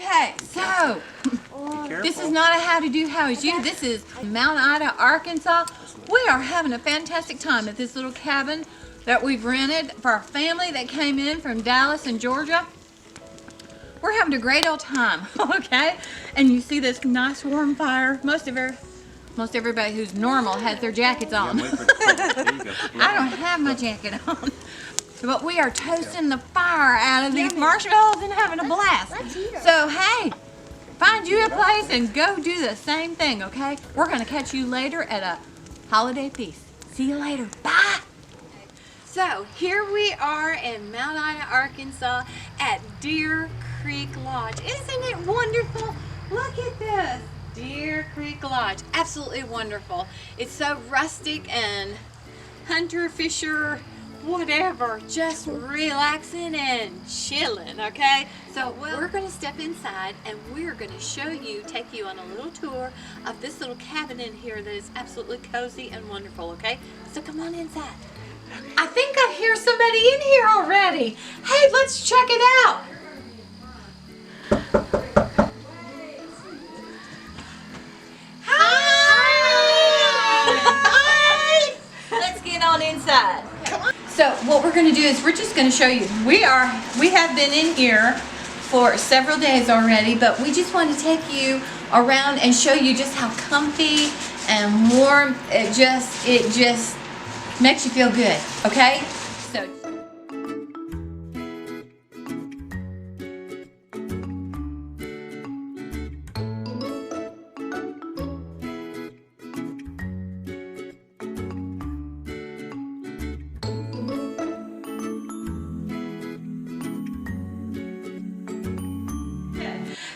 Okay, so this is not a how to do, how is you. This is Mount Ida, Arkansas. We are having a fantastic time at this little cabin that we've rented for our family that came in from Dallas and Georgia. We're having a great old time, okay? And you see this nice warm fire. Most everybody who's normal has their jackets on. I don't have my jacket on. But we are toasting the fire out of these marshmallows and having a blast. So hey, find you a place and go do the same thing, okay? We're gonna catch you later at a holiday feast. See you later, bye! So here we are in Mount Ida, Arkansas at Deer Creek Lodge. Isn't it wonderful? Look at this, Deer Creek Lodge. Absolutely wonderful. It's so rustic and hunter, fisher, whatever, just relaxing and chilling, okay? So we're gonna step inside and we're gonna show you, take you on a little tour of this little cabin in here that is absolutely cozy and wonderful, okay? So come on inside. I think I hear somebody in here already. Hey, let's check it out. Hi! Let's get on inside. So what we're going to do is we're just going to show you. We have been in here for several days already, but we just want to take you around and show you just how comfy and warm it just makes you feel good. Okay? So.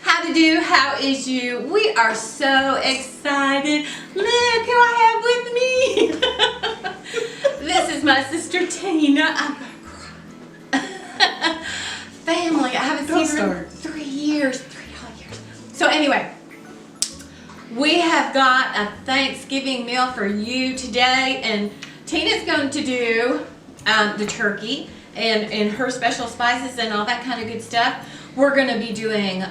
How to do, how is you? We are so excited. Look who I have with me. This is my sister Tina. I'm gonna cry. Family, I haven't seen her in 3 years. 3 whole years. So anyway, we have got a Thanksgiving meal for you today, and Tina's going to do the turkey and her special spices and all that kind of good stuff. We're going to be doing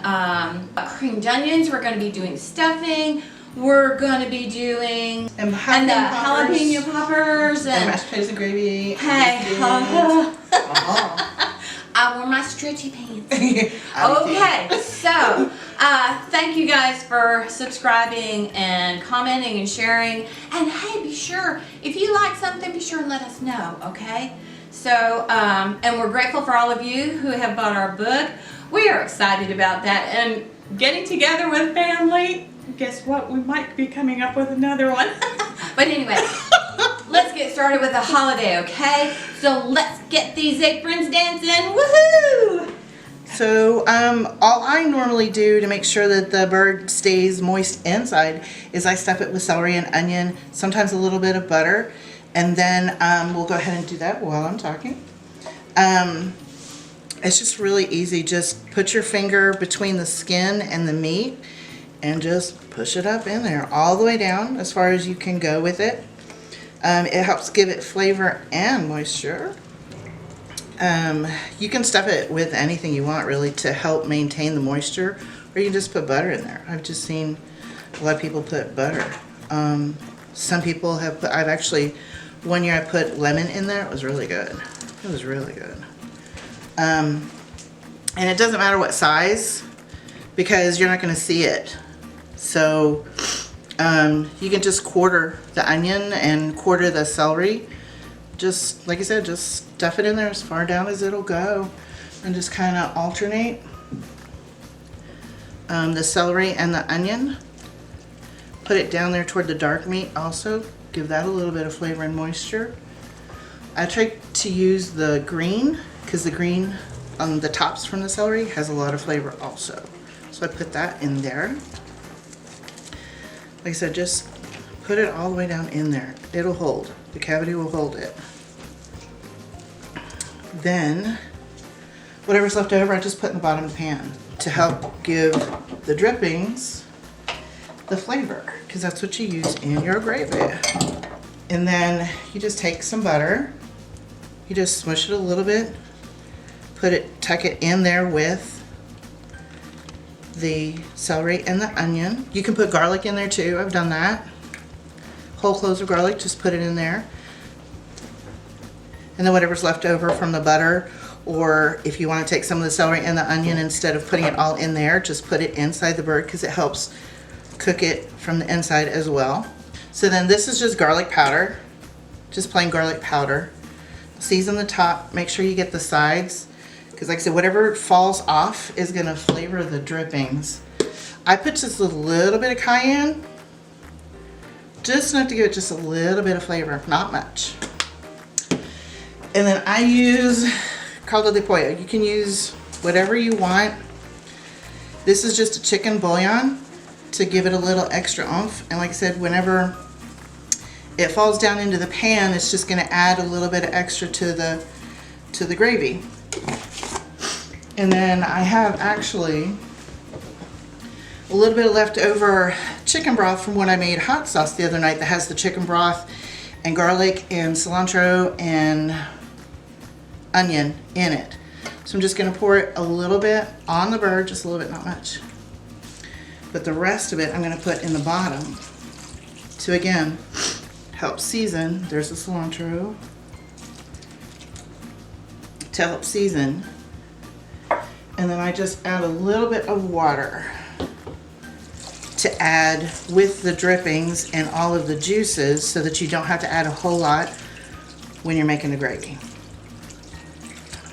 creamed onions. We're going to be doing stuffing. We're going to be doing and the jalapeno poppers and mashed potatoes and gravy. Hey, I wore my stretchy pants. Okay, so thank you guys for subscribing and commenting and sharing. And hey, be sure, if you like something, be sure and let us know, okay? So, and we're grateful for all of you who have bought our book. We are excited about that and getting together with family. Guess what? We might be coming up with another one. But anyway, let's get started with the holiday, okay? So let's get these aprons dancing. Woohoo! So all I normally do to make sure that the bird stays moist inside is I stuff it with celery and onion, sometimes a little bit of butter, and then we'll go ahead and do that while I'm talking. It's just really easy. Just put your finger between the skin and the meat and just push it up in there all the way down as far as you can go with it. It helps give it flavor and moisture. You can stuff it with anything you want really to help maintain the moisture, or you can just put butter in there. I've just seen a lot of people put butter. Some people have put, I've actually, one year I put lemon in there. It was really good. It was really good. And it doesn't matter what size because you're not going to see it. So you can just quarter the onion and quarter the celery. Just like I said, just stuff it in there as far down as it'll go and just kind of alternate the celery and the onion. Put it down there toward the dark meat also. Give that a little bit of flavor and moisture. I try to use the green because the green on the tops from the celery has a lot of flavor also. So I put that in there. Like I said, just put it all the way down in there. It'll hold. The cavity will hold it. Then, whatever's left over, I just put in the bottom of the pan to help give the drippings the flavor, because that's what you use in your gravy. And then you just take some butter, you just smush it a little bit, tuck it in there with the celery and the onion. You can put garlic in there too. I've done that. Whole cloves of garlic, just put it in there. And then whatever's left over from the butter, or if you want to take some of the celery and the onion, instead of putting it all in there, just put it inside the bird because it helps cook it from the inside as well. So then this is just garlic powder, just plain garlic powder. Season the top, make sure you get the sides, because like I said, whatever falls off is going to flavor the drippings. I put just a little bit of cayenne, just enough to give it just a little bit of flavor, not much. And then I use caldo de pollo. You can use whatever you want. This is just a chicken bouillon to give it a little extra oomph. And like I said, whenever it falls down into the pan, it's just going to add a little bit of extra to the gravy. And then I have actually a little bit of leftover chicken broth from when I made hot sauce the other night that has the chicken broth and garlic and cilantro and onion in it. So I'm just going to pour it a little bit on the bird, just a little bit, not much. But the rest of it I'm going to put in the bottom to again help season. There's the cilantro to help season. And then I just add a little bit of water to add with the drippings and all of the juices so that you don't have to add a whole lot when you're making the gravy.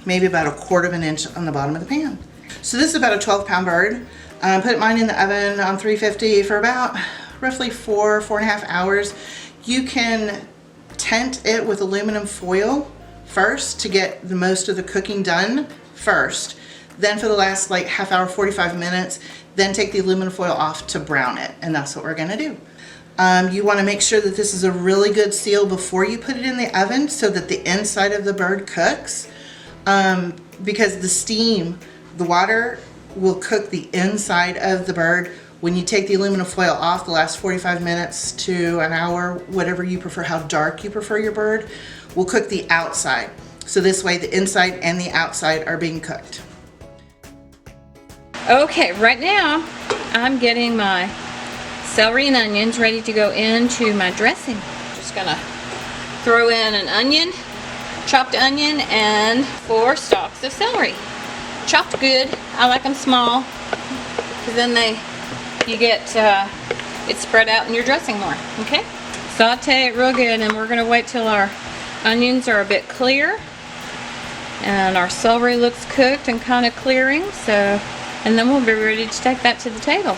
Maybe about 1/4 of an inch on the bottom of the pan. So this is about a 12-pound bird. Put mine in the oven on 350 for about roughly 4.5 hours. You can tent it with aluminum foil first to get the most of the cooking done first. Then for the last like half hour, 45 minutes, then take the aluminum foil off to brown it. And that's what we're gonna do. You wanna make sure that this is a really good seal before you put it in the oven so that the inside of the bird cooks. Because the steam, the water will cook the inside of the bird. When you take the aluminum foil off, the last 45 minutes to an hour, whatever you prefer, how dark you prefer your bird, will cook the outside. So this way the inside and the outside are being cooked. Okay, right now I'm getting my celery and onions ready to go into my dressing. Just gonna throw in an onion, chopped onion, and 4 stalks of celery. Chopped good. I like them small because then you get it spread out in your dressing more. Okay, saute it real good, and we're gonna wait till our onions are a bit clear and our celery looks cooked and kind of clearing. So, and then we'll be ready to take that to the table.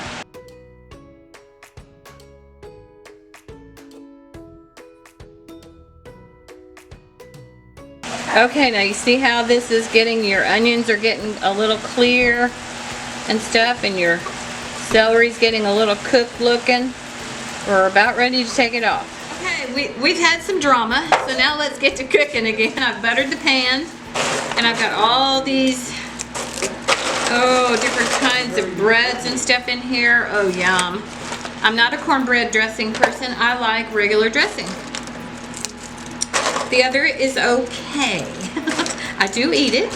Okay, now you see how this is getting, your onions are getting a little clear and stuff, and your celery's getting a little cooked looking. We're about ready to take it off. Okay, we've had some drama, so now let's get to cooking again. I've buttered the pan, and I've got all these, different kinds of breads and stuff in here. Oh, yum. I'm not a cornbread dressing person. I like regular dressing. The other is okay. I do eat it,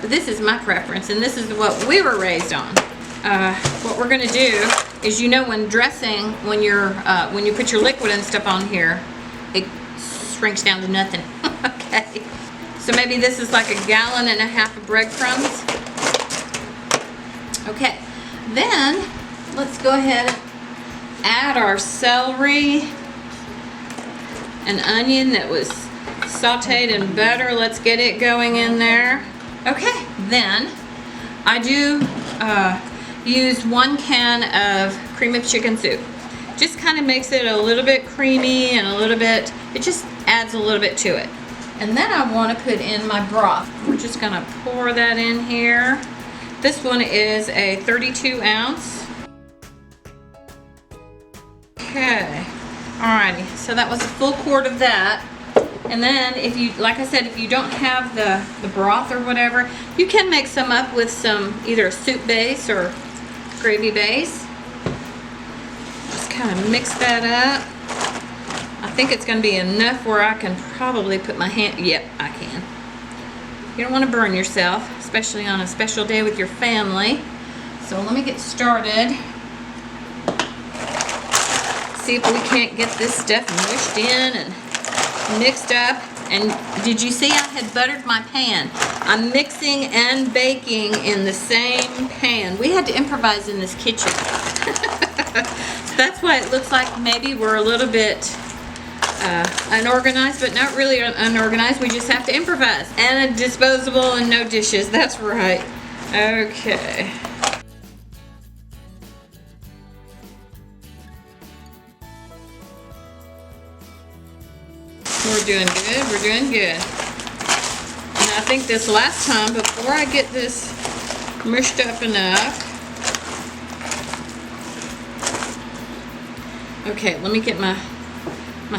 but this is my preference, and this is what we were raised on. What we're gonna do is, when dressing, when you put your liquid and stuff on here, it shrinks down to nothing. Okay, so maybe this is like 1.5 gallons of breadcrumbs. Okay, then let's go ahead and add our celery and onion that was sauteed in butter. Let's get it going in there. Okay, then I do use 1 can of cream of chicken soup. Just kind of makes it a little bit creamy and a little bit, it just adds a little bit to it. And then I want to put in my broth. We're just gonna pour that in here. This one is a 32 ounce. Okay, alrighty, so that was a full quart of that. And then if you, like I said, if you don't have the broth or whatever, you can make some up with some, either a soup base or gravy base. Just kind of mix that up. I think it's going to be enough where I can probably put my hand, yep, I can. You don't want to burn yourself, especially on a special day with your family. So let me get started. See if we can't get this stuff mushed in and mixed up. And did you see I had buttered my pan? I'm mixing and baking in the same pan. We had to improvise in this kitchen. That's why it looks like maybe we're a little bit unorganized, but not really unorganized. We just have to improvise. And a disposable and no dishes. That's right. Okay. We're doing good, we're doing good. And I think this last time, before I get this mushed up enough. Okay, let me get my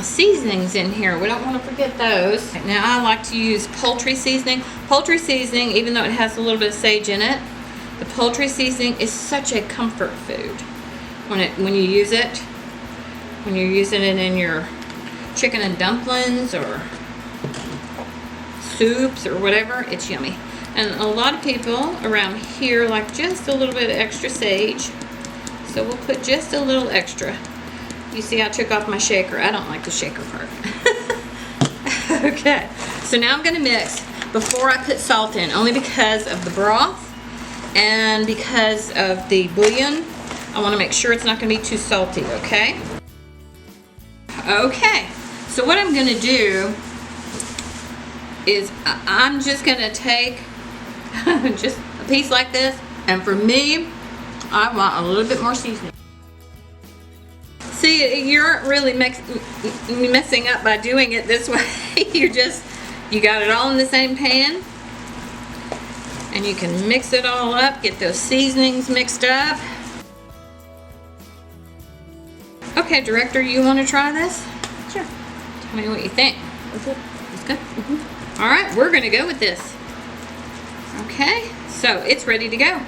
seasonings in here. We don't want to forget those. Now I like to use poultry seasoning. Poultry seasoning, even though it has a little bit of sage in it, the poultry seasoning is such a comfort food when you use it. When you're using it in your chicken and dumplings or soups or whatever, it's yummy. And a lot of people around here like just a little bit of extra sage, so we'll put just a little extra. You see I took off my shaker. I don't like the shaker part. Okay, so now I'm gonna mix before I put salt in, only because of the broth and because of the bouillon. I want to make sure it's not gonna be too salty, okay? Okay, so what I'm gonna do is I'm just gonna take just a piece like this, and for me, I want a little bit more seasoning. See, you aren't really messing up by doing it this way. You got it all in the same pan, and you can mix it all up, get those seasonings mixed up. Okay, director, you want to try this? Sure. Tell me what you think. Is it? It's good? Mm-hmm. All right, we're gonna go with this. Okay, so it's ready to go.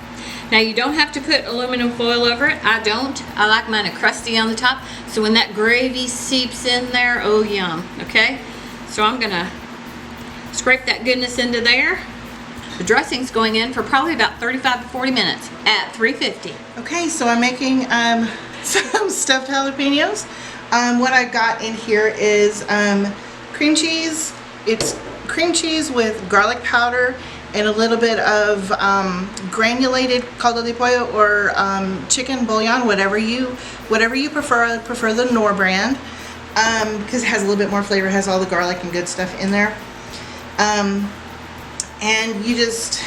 Now you don't have to put aluminum foil over it. I don't. I like mine crusty on the top. So when that gravy seeps in there, oh yum, okay? So I'm gonna scrape that goodness into there. The dressing's going in for probably about 35 to 40 minutes at 350. Okay, so I'm making some stuffed jalapenos. What I got in here is cream cheese. It's cream cheese with garlic powder and a little bit of granulated caldo de pollo or chicken bouillon, whatever you prefer. I prefer the Knorr brand because it has a little bit more flavor. It has all the garlic and good stuff in there. And you just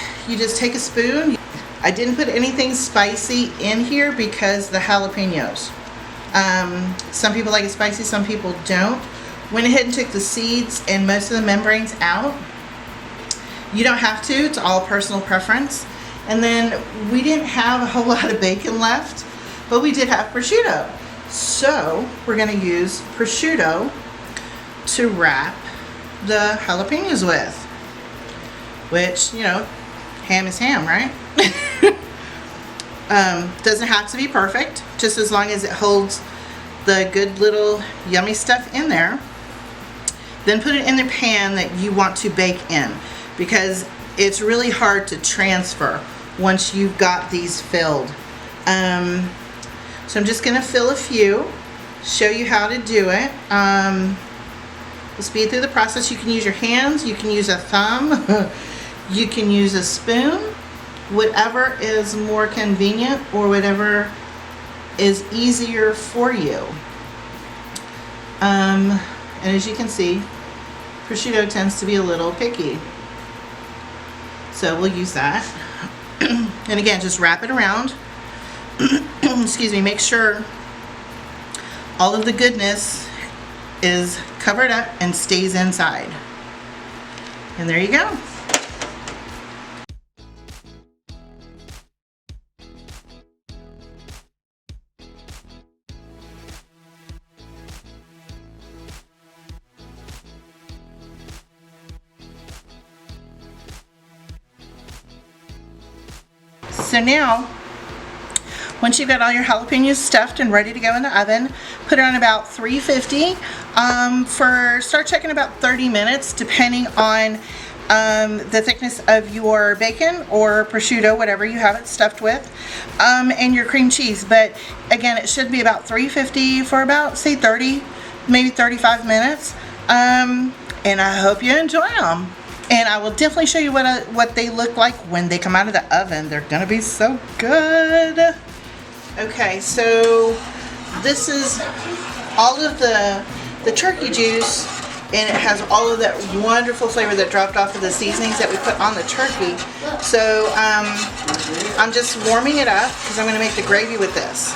take a spoon. I didn't put anything spicy in here because the jalapenos. Some people like it spicy, some people don't. Went ahead and took the seeds and most of the membranes out. You don't have to, it's all personal preference. And then we didn't have a whole lot of bacon left, but we did have prosciutto. So we're gonna use prosciutto to wrap the jalapenos with. Which, you know, ham is ham, right? Doesn't have to be perfect, just as long as it holds the good little yummy stuff in there. Then put it in the pan that you want to bake in, because it's really hard to transfer once you've got these filled. So I'm just gonna fill a few, show you how to do it. We'll speed through the process. You can use your hands, you can use a thumb, you can use a spoon, whatever is more convenient or whatever is easier for you. And as you can see, prosciutto tends to be a little picky. So we'll use that. And again, just wrap it around. Excuse me, make sure all of the goodness is covered up and stays inside. And there you go. So now, once you've got all your jalapenos stuffed and ready to go in the oven, put it on about 350 start checking about 30 minutes, depending on the thickness of your bacon or prosciutto, whatever you have it stuffed with, and your cream cheese. But again, it should be about 350 for about, say, 30, maybe 35 minutes. And I hope you enjoy them. And I will definitely show you what they look like when they come out of the oven. They're gonna be so good. Okay, so this is all of the turkey juice, and it has all of that wonderful flavor that dropped off of the seasonings that we put on the turkey. So I'm just warming it up because I'm gonna make the gravy with this.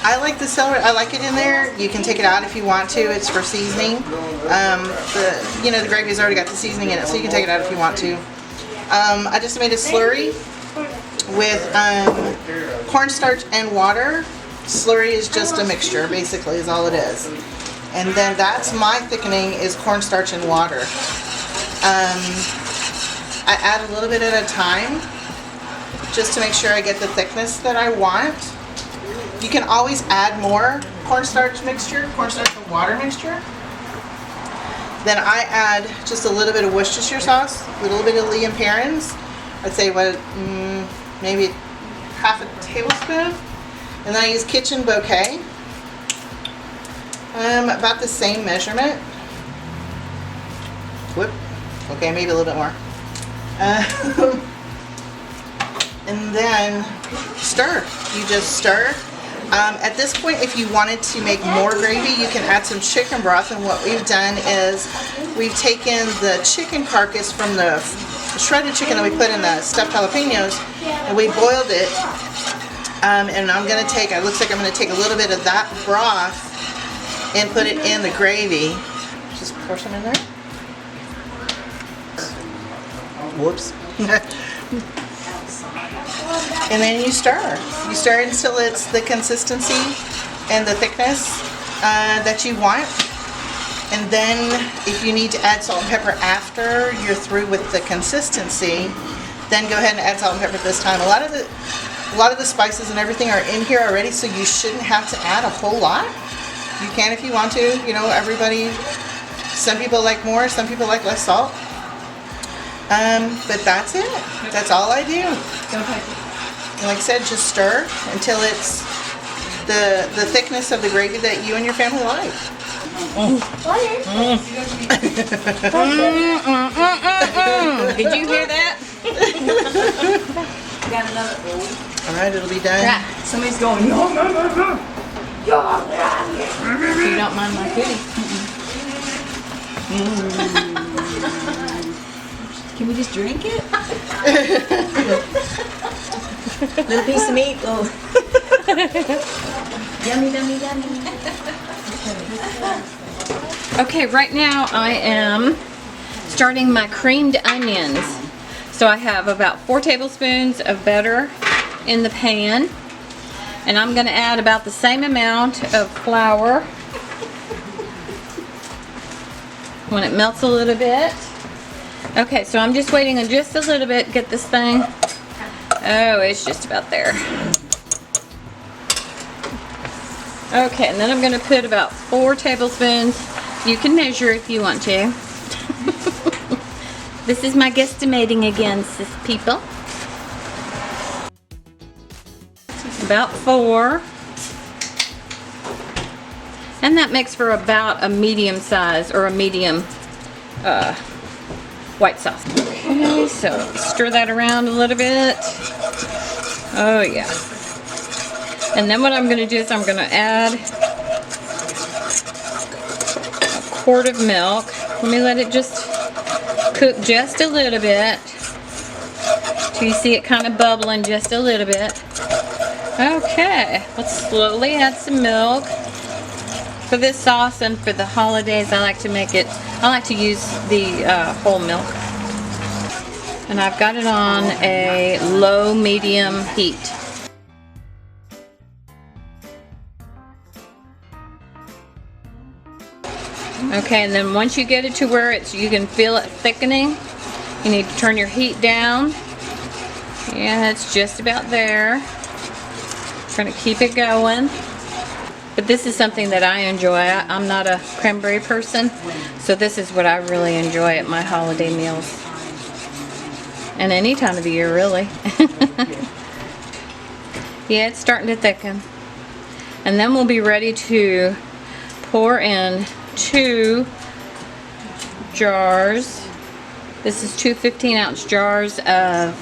I like the celery. I like it in there. You can take it out if you want to. It's for seasoning. The gravy's already got the seasoning in it, so you can take it out if you want to. I just made a slurry with cornstarch and water. Slurry is just a mixture, basically, is all it is. And then that's my thickening, is cornstarch and water. I add a little bit at a time, just to make sure I get the thickness that I want. You can always add more cornstarch mixture, cornstarch and water mixture. Then I add just a little bit of Worcestershire sauce, a little bit of Lea & Perrins. I'd say maybe half a tablespoon. And then I use Kitchen Bouquet. About the same measurement. Whoop. Okay, maybe a little bit more. And then stir. You just stir. At this point, if you wanted to make more gravy, you can add some chicken broth. And what we've done is we've taken the chicken carcass from the shredded chicken that we put in the stuffed jalapenos, and we boiled it. And I'm going to take, it looks like I'm going to take a little bit of that broth and put it in the gravy. Just pour some in there. Whoops. And then you stir. You stir until it's the consistency and the thickness that you want. And then if you need to add salt and pepper after you're through with the consistency, then go ahead and add salt and pepper this time. A lot of the spices and everything are in here already, so you shouldn't have to add a whole lot. You can if you want to. You know, everybody, some people like more, some people like less salt. But that's it. That's all I do. And like I said, just stir until it's the thickness of the gravy that you and your family like. Did you hear that? Got another. All right, it'll be done. Right. Somebody's going, no, no, no, no. If you don't mind my goodie. Can we just drink it? Little piece of meat. Oh. Yummy, yummy, yummy. Okay, right now I am starting my creamed onions. So I have about 4 tablespoons of butter in the pan. And I'm going to add about the same amount of flour when it melts a little bit. Okay, so I'm just waiting on just a little bit, get this thing. Oh, it's just about there. Okay, and then I'm going to put about 4 tablespoons. You can measure if you want to. This is my guesstimating again, sis people. About 4. And that makes for about a medium size or a medium white sauce. Okay, so stir that around a little bit. Oh yeah. And then what I'm going to do is I'm going to add a quart of milk. Let me let it just cook just a little bit till you see it kind of bubbling just a little bit. Okay, let's slowly add some milk. For this sauce and for the holidays, I like to use the whole milk. And I've got it on a low-medium heat. Okay, and then once you get it to where you can feel it thickening, you need to turn your heat down. Yeah, it's just about there. We're going to keep it going. But this is something that I enjoy. I'm not a cranberry person, so this is what I really enjoy at my holiday meals. And any time of the year, really. Yeah, it's starting to thicken. And then we'll be ready to pour in 2 jars. This is 2 15-ounce jars of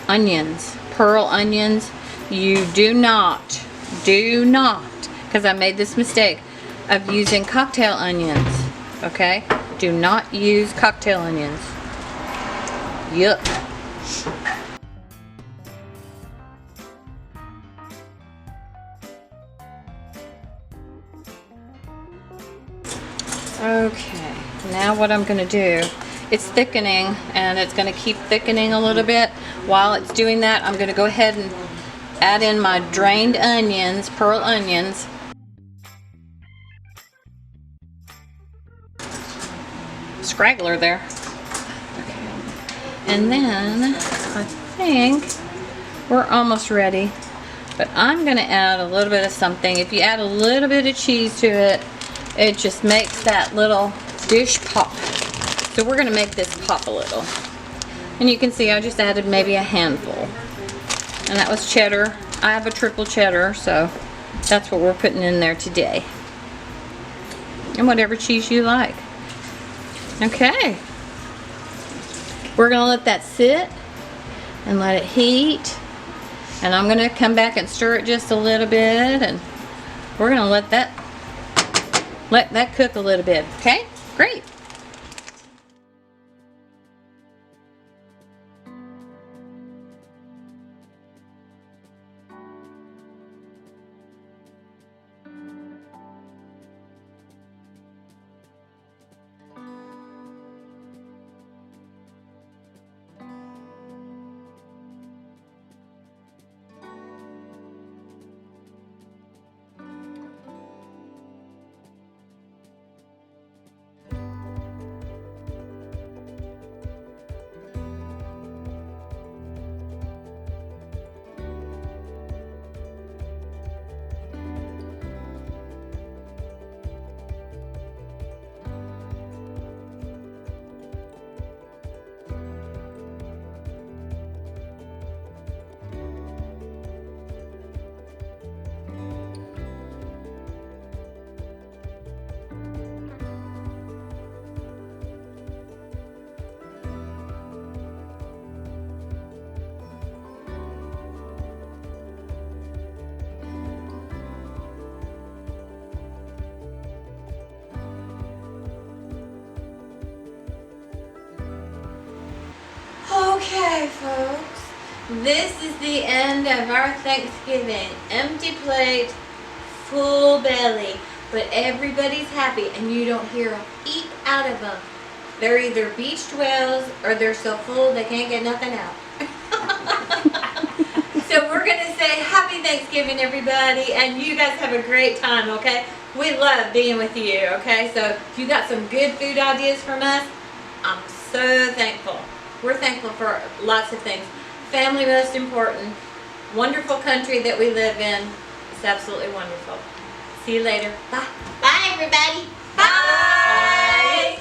onions, pearl onions. You do not, because I made this mistake of using cocktail onions, okay? Do not use cocktail onions. Yuck. Okay, now what I'm going to do, it's thickening and it's going to keep thickening a little bit. While it's doing that, I'm going to go ahead and add in my drained onions, pearl onions. Scraggler there. Okay. And then I think we're almost ready. But I'm going to add a little bit of something. If you add a little bit of cheese to it, it just makes that little dish pop. So we're going to make this pop a little. And you can see I just added maybe a handful. And that was cheddar. I have a triple cheddar, so that's what we're putting in there today. And whatever cheese you like. Okay. We're going to let that sit and let it heat. And I'm going to come back and stir it just a little bit. And we're going to let that cook a little bit. Okay? Great. Okay, folks, this is the end of our Thanksgiving. Empty plate, full belly, but everybody's happy and you don't hear a peep out of them. They're either beached whales or they're so full they can't get nothing out. So we're going to say happy Thanksgiving, everybody, and you guys have a great time, okay? We love being with you, okay? So if you got some good food ideas from us, I'm so thankful. We're thankful for lots of things. Family most important. Wonderful country that we live in. It's absolutely wonderful. See you later. Bye. Bye, everybody. Bye.